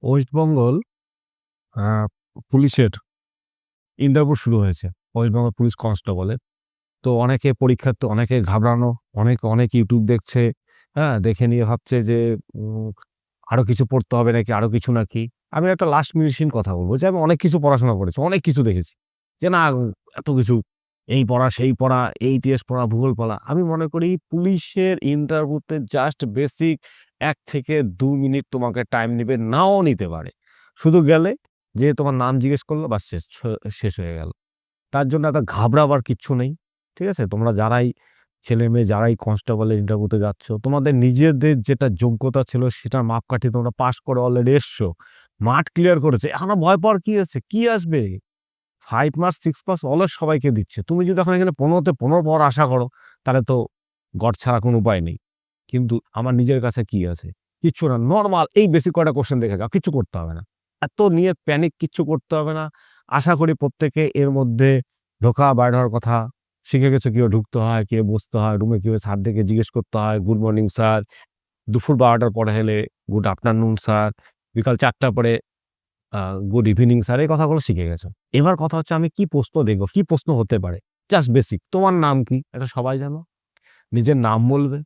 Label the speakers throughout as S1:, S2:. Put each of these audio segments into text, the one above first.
S1: West Bengal আ পুলিশের interview শুরু হয়েছে। ওয়েস্ট বেঙ্গল পুলিশ কনস্টেবলের। তো অনেকে পরীক্ষার্থী, অনেকে ঘাবড়ানো, অনেক YouTube দেখছে, হ্যাঁ? দেখে নিয়ে ভাবছে যে উম আরো কিছু পড়তে হবে নাকি, আরো কিছু নাকি। আমি একটা লাস্ট মিনিশিন কথা বলব যে আমি অনেক কিছু পড়াশোনা করেছি, অনেক কিছু দেখেছি। যে না এত কিছু এই পড়া, সেই পড়া, এই ইতিহাস পড়া, ভূগোল পড়া। আমি মনে করি পুলিশের ইন্টারভিউতে জাস্ট বেসিক ১ থেকে ২ মিনিট তোমাকে টাইম নিবে, নাও নিতে পারে। শুধু গেলে যে তোমার নাম জিজ্ঞেস করল বাস শেষ হয়ে গেল। তার জন্য এত ঘাবড়াবার কিচ্ছু নেই। ঠিক আছে? তোমরা যারাই ছেলে-মেয়ে যারাই কনস্টেবলের ইন্টারভিউতে যাচ্ছ, তোমাদের নিজেদের যেটা যোগ্যতা ছিল সেটার মাপকাঠি তোমরা পাস করে অলরেডি এসছো। মাঠ ক্লিয়ার করেছে। এখন আর ভয় পাওয়ার কি আছে? কি আসবে? 5 মার্কস, 6 মার্কস অলওয়েজ সবাইকে দিচ্ছে। তুমি যদি এখন এখানে ১৫ তে ১৫ পাওয়ার আশা করো, তাহলে তো গড় ছাড়া কোনো উপায় নেই। কিন্তু আমার নিজের কাছে কি আছে? কিচ্ছু না। নরমাল এই বেসিক কয়টা কোয়েশ্চেন দেখে যাও। কিচ্ছু করতে হবে না। এত নিয়ে প্যানিক কিচ্ছু করতে হবে না। আশা করি প্রত্যেকে এর মধ্যে ঢোকা বাইর হওয়ার কথা শিখে গেছো, কিভাবে ঢুকতে হয়, কিভাবে বসতে হয়, রুমে কিভাবে স্যারদেরকে জিজ্ঞেস করতে হয়, গুড মর্নিং স্যার, দুপুর ১২ টার পরে হলে গুড আফটারনুন স্যার, বিকাল ৪ টার পরে আ গুড ইভনিং স্যার, এই কথাগুলো শিখে গেছো। এবার কথা হচ্ছে আমি কি প্রশ্ন দেখব, কি প্রশ্ন হতে পারে? Just basic. তোমার নাম কি? এটা সবাই জানো। নিজের নাম বলবে।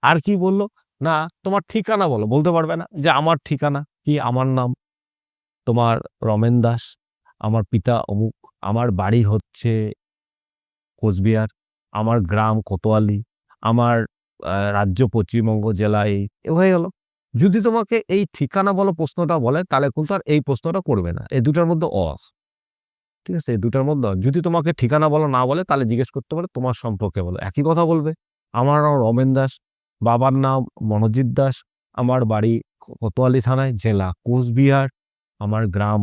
S1: আর কি বলল? না তোমার ঠিকানা বলো। বলতে পারবে না যে আমার ঠিকানা কি? আমার নাম তোমার রমেন দাস। আমার পিতা অমুক। আমার বাড়ি হচ্ছে কোচবিহার। আমার গ্রাম কোতোয়ালি। আমার রাজ্য পশ্চিমবঙ্গ, জেলা এই। হয়ে গেল। যদি তোমাকে এই ঠিকানা বলো প্রশ্নটা বলে তাহলে কিন্তু আর এই প্রশ্নটা করবে না। এই ২ টার মধ্যে অফ। ঠিক আছে? এই ২ টার মধ্যে যদি তোমাকে ঠিকানা বলো না বলে তাহলে জিজ্ঞেস করতে পারে তোমার সম্পর্কে বলো। একই কথা বলবে। আমার নাম রমেন দাস, বাবার নাম মনোজিৎ দাস, আমার বাড়ি কোতোয়ালি থানায়, জেলা কোচবিহার, আমার গ্রাম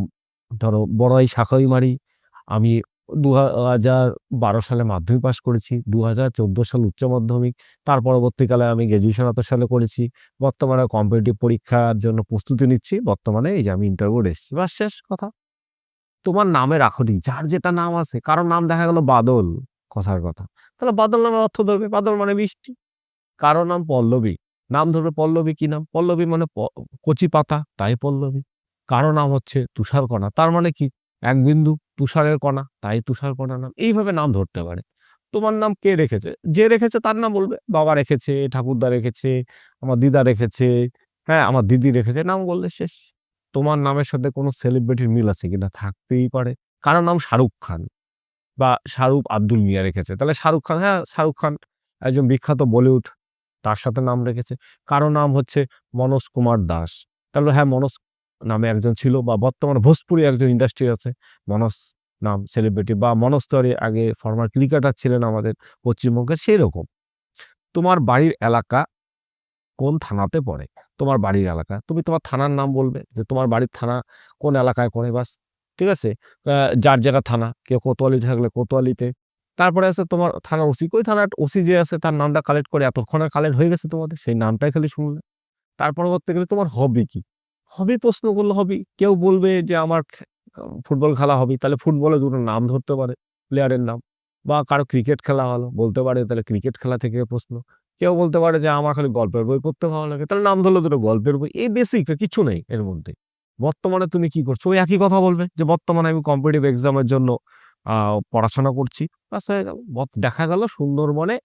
S1: ধরো বড়াই শাঁখারীমারি। আমি ২০১২ সালে মাধ্যমিক পাস করেছি। ২০১৪ সালে উচ্চ মাধ্যমিক। তার পরবর্তীকালে আমি গ্র্যাজুয়েশন এত সালে করেছি। বর্তমানে কম্পিটিটিভ পরীক্ষার জন্য প্রস্তুতি নিচ্ছি। বর্তমানে এই যে আমি ইন্টারভিউ এসেছি। বাস শেষ কথা। তোমার নামের আখরই যার যেটা নাম আছে, কারো নাম দেখা গেল বাদল, কথার কথা। তাহলে বাদল নামের অর্থ ধরবে, বাদল মানে বৃষ্টি। কারো নাম পল্লবী, নাম ধরবে পল্লবী কি নাম? পল্লবী মানে কচি পাতা, তাই পল্লবী। কারো নাম হচ্ছে তুষারকণা, তার মানে কি? এক বিন্দু তুষারের কণা, তাই তুষারকণা নাম। এইভাবে নাম ধরতে পারে। তোমার নাম কে রেখেছে? যে রেখেছে তার নাম বলবে। বাবা রেখেছে, ঠাকুরদা রেখেছে, আমার দিদা রেখেছে, হ্যাঁ, আমার দিদি রেখেছে, নাম বললে শেষ। তোমার নামের সাথে কোনো সেলিব্রিটির মিল আছে কিনা? থাকতেই পারে। কারো নাম শাহরুখ খান বা শাহরুখ আব্দুল মিয়া রেখেছে। তাহলে শাহরুখ খান, হ্যাঁ, শাহরুখ খান একজন বিখ্যাত বলিউড, তার সাথে নাম রেখেছে। কারো নাম হচ্ছে মনোজ কুমার দাস। তাহলে হ্যাঁ, মনোজ নামে একজন ছিল বা বর্তমানে ভোজপুরি একজন ইন্ডাস্ট্রি আছে। মনোজ নাম সেলিব্রিটি বা মনোজ তিওয়ারি আগে ফরমার ক্রিকেটার ছিলেন আমাদের পশ্চিমবঙ্গের, সেরকম। তোমার বাড়ির এলাকা কোন থানাতে পড়ে? তোমার বাড়ির এলাকা। তুমি তোমার থানার নাম বলবে যে তোমার বাড়ির থানা কোন এলাকায় পড়ে বাস। ঠিক আছে? আ যার যেটা থানা, কেউ কোতোয়ালি থাকলে কোতোয়ালিতে। তারপরে আছে তোমার থানার ওসি। ওই থানার ওসি যে আছে তার নামটা কালেক্ট করে এতক্ষণে কালেক্ট হয়ে গেছে তোমাদের। সেই নামটাই খালি শুনলে। তার পরবর্তীকালে তোমার হবি কি? হবি প্রশ্ন করলে হবি। কেউ বলবে যে আমার ফুটবল খেলা হবি। তাহলে ফুটবলের ২ টো নাম ধরতে পারে, প্লেয়ারের নাম। বা কারো ক্রিকেট খেলা ভালো, বলতে পারে তাহলে ক্রিকেট খেলা থেকে প্রশ্ন। কেউ বলতে পারে যে আমার খালি গল্পের বই পড়তে ভালো লাগে। তাহলে নাম ধরলে ২ টো গল্পের বই। এই বেসিক কিছু নেই এর মধ্যে। বর্তমানে তুমি কি করছো? ওই একই কথা বলবে যে বর্তমানে আমি কম্পিটিটিভ এক্সাম এর জন্য আ পড়াশোনা করছি। ব্যাস হয়ে গেল। দেখা গেল সুন্দরবনে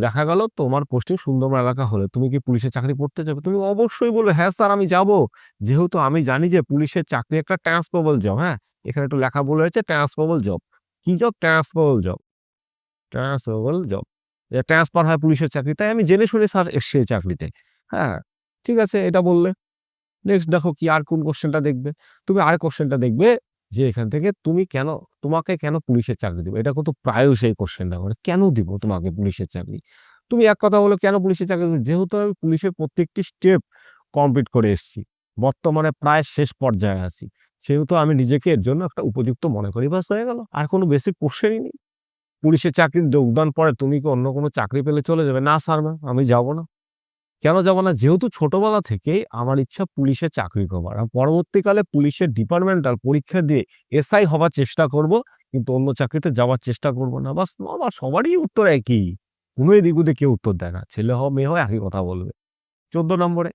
S1: দেখা গেল তোমার পোস্টিং সুন্দরবন এলাকা হলে তুমি কি পুলিশের চাকরি করতে যাবে? তুমি অবশ্যই বলবে, "হ্যাঁ স্যার আমি যাবো।" যেহেতু আমি জানি যে পুলিশের চাকরি একটা ট্রান্সফারেবল জব, হ্যাঁ? এখানে একটু লেখা ভুল হয়েছে ট্রান্সফারেবল জব। কি job? Transferable job. Transferable job. Transfer হয় পুলিশের চাকরি। তাই আমি জেনে শুনে স্যার এসছি এই চাকরিতে। হ্যাঁ, ঠিক আছে এটা বললে। নেক্সট দেখো কি আর কোন কোয়েশ্চেনটা দেখবে। তুমি আর কোয়েশ্চেনটা দেখবে যে এখান থেকে তোমাকে কেন পুলিশের চাকরি দিব? এটা কিন্তু প্রায়শই এই কোয়েশ্চেনটা করে। কেন দিব তোমাকে পুলিশের চাকরি? তুমি এক কথা বলো কেন পুলিশের চাকরি দিব? যেহেতু আমি পুলিশের প্রত্যেকটি স্টেপ কমপ্লিট করে এসেছি। বর্তমানে প্রায় শেষ পর্যায়ে আছি। সেহেতু আমি নিজেকে এর জন্য একটা উপযুক্ত মনে করি। ব্যাস হয়ে গেল। আর কোন বেসিক কোয়েশ্চেনই নেই। পুলিশের চাকরির যোগদান পরে তুমি কি অন্য কোন চাকরি পেলে চলে যাবে? না স্যার আমি যাব না। কেন যাব না? যেহেতু ছোটবেলা থেকেই আমার ইচ্ছা পুলিশে চাকরি করবার। পরবর্তীকালে পুলিশের ডিপার্টমেন্টাল পরীক্ষা দিয়ে এসআই হবার চেষ্টা করব। কিন্তু অন্য চাকরিতে যাওয়ার চেষ্টা করব না। বাস আমার সবারই উত্তর একই। কোন এদিক ওদিক কেউ উত্তর দেয় না। ছেলে হও, মেয়ে হও একই কথা বলবে। ১৪ নম্বরে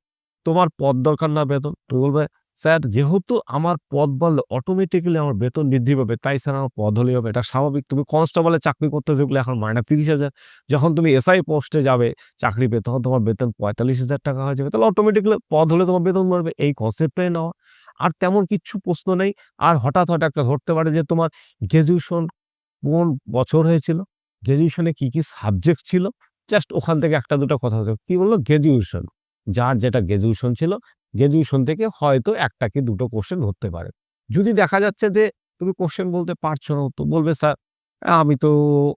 S1: তোমার পদ দরকার না বেতন। তুমি বলবে স্যার যেহেতু আমার পদ বাড়লে অটোমেটিক্যালি আমার বেতন বৃদ্ধি পাবে, তাই স্যার আমার পদ হলেই হবে। এটা স্বাভাবিক। তুমি কনস্টেবলের চাকরি করতেছো বলে এখন মাইনে ৩০,০০০। যখন তুমি এসআই পোস্টে যাবে চাকরি পেতে, তখন তোমার বেতন ৪৫,০০০ টাকা হয়ে যাবে। তাহলে অটোমেটিক্যালি পদ হলে তোমার বেতন বাড়বে। এই কনসেপ্টটাই নেওয়া। আর তেমন কিচ্ছু প্রশ্ন নেই। আর হঠাৎ একটা ধরতে পারে যে তোমার গ্র্যাজুয়েশন কোন বছর হয়েছিল? গ্র্যাজুয়েশনে কি সাবজেক্ট ছিল? জাস্ট ওখান থেকে ১ টা ২ টা কথা হতো। কি বলল? গ্র্যাজুয়েশন। যার যেটা গ্র্যাজুয়েশন ছিল, গ্র্যাজুয়েশন থেকে হয়তো ১ টা কি ২ টো কোয়েশ্চেন ধরতে পারে। যদি দেখা যাচ্ছে যে তুমি কোয়েশ্চেন বলতে পারছো না, তো বলবে, "স্যার, আমি তো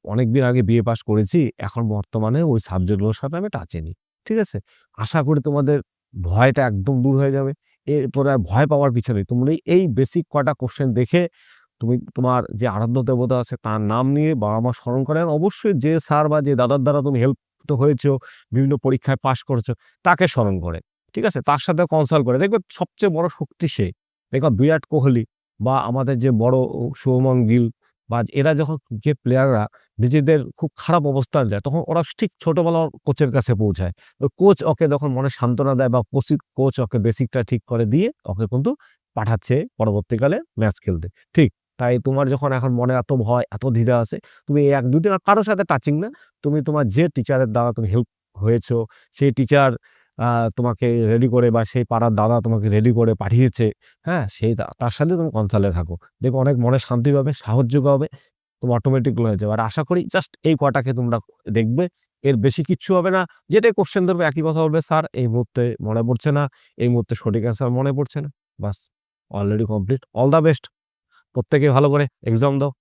S1: অনেকদিন আগে বিএ পাস করেছি। এখন বর্তমানে ওই সাবজেক্টগুলোর সাথে আমি টাচে নেই।" ঠিক আছে? আশা করি তোমাদের ভয়টা একদম দূর হয়ে যাবে। এরপরে আর ভয় পাওয়ার কিছু নেই। তোমরা এই বেসিক কয়টা কোয়েশ্চেন দেখে তুমি তোমার যে আরাধ্য দেবতা আছে তার নাম নিয়ে বাবা-মা স্মরণ করেন। অবশ্যই যে স্যার বা যে দাদার দ্বারা তুমি হেল্প তো হয়েছো, বিভিন্ন পরীক্ষায় পাস করেছো, তাকে স্মরণ করে। ঠিক আছে? তার সাথে কনসাল্ট করে। দেখবে সবচেয়ে বড় শক্তি সে। দেখবা বিরাট কোহলি বা আমাদের যে বড় শুভমন গিল বা এরা যখন যে প্লেয়াররা নিজেদের খুব খারাপ অবস্থান যায়, তখন ওরা ঠিক ছোটবেলার কোচের কাছে পৌঁছায়। ওই কোচ ওকে যখন মনে সান্ত্বনা দেয় বা কোচ ওকে বেসিকটা ঠিক করে দিয়ে ওকে কিন্তু পাঠাচ্ছে পরবর্তীকালে ম্যাচ খেলতে। ঠিক। তাই তোমার যখন এখন মনে এত ভয়, এত দ্বিধা আছে, তুমি এই ১-২ দিন আর কারো সাথে টাচিং না। তুমি তোমার যে টিচারের দ্বারা তুমি হেল্প হয়েছো, সেই টিচার আ তোমাকে রেডি করে বা সেই পাড়ার দাদা তোমাকে রেডি করে পাঠিয়েছে, হ্যাঁ? সেই তার সাথে তুমি কনসাল্টে থাকো। দেখবে অনেক মনে শান্তি পাবে, সাহস যোগাবে, তুমি অটোমেটিক হয়ে যাবে। আর আশা করি জাস্ট এই কটাকে তোমরা দেখবে। এর বেশি কিচ্ছু হবে না। যেটাই কোয়েশ্চেন ধরবে একই কথা বলবে, "স্যার, এই মুহূর্তে মনে পড়ছে না, এই মুহূর্তে সঠিক অ্যান্সার মনে পড়ছে না।" বাস, already complete. All the best. প্রত্যেকে ভালো করে এক্সাম দাও।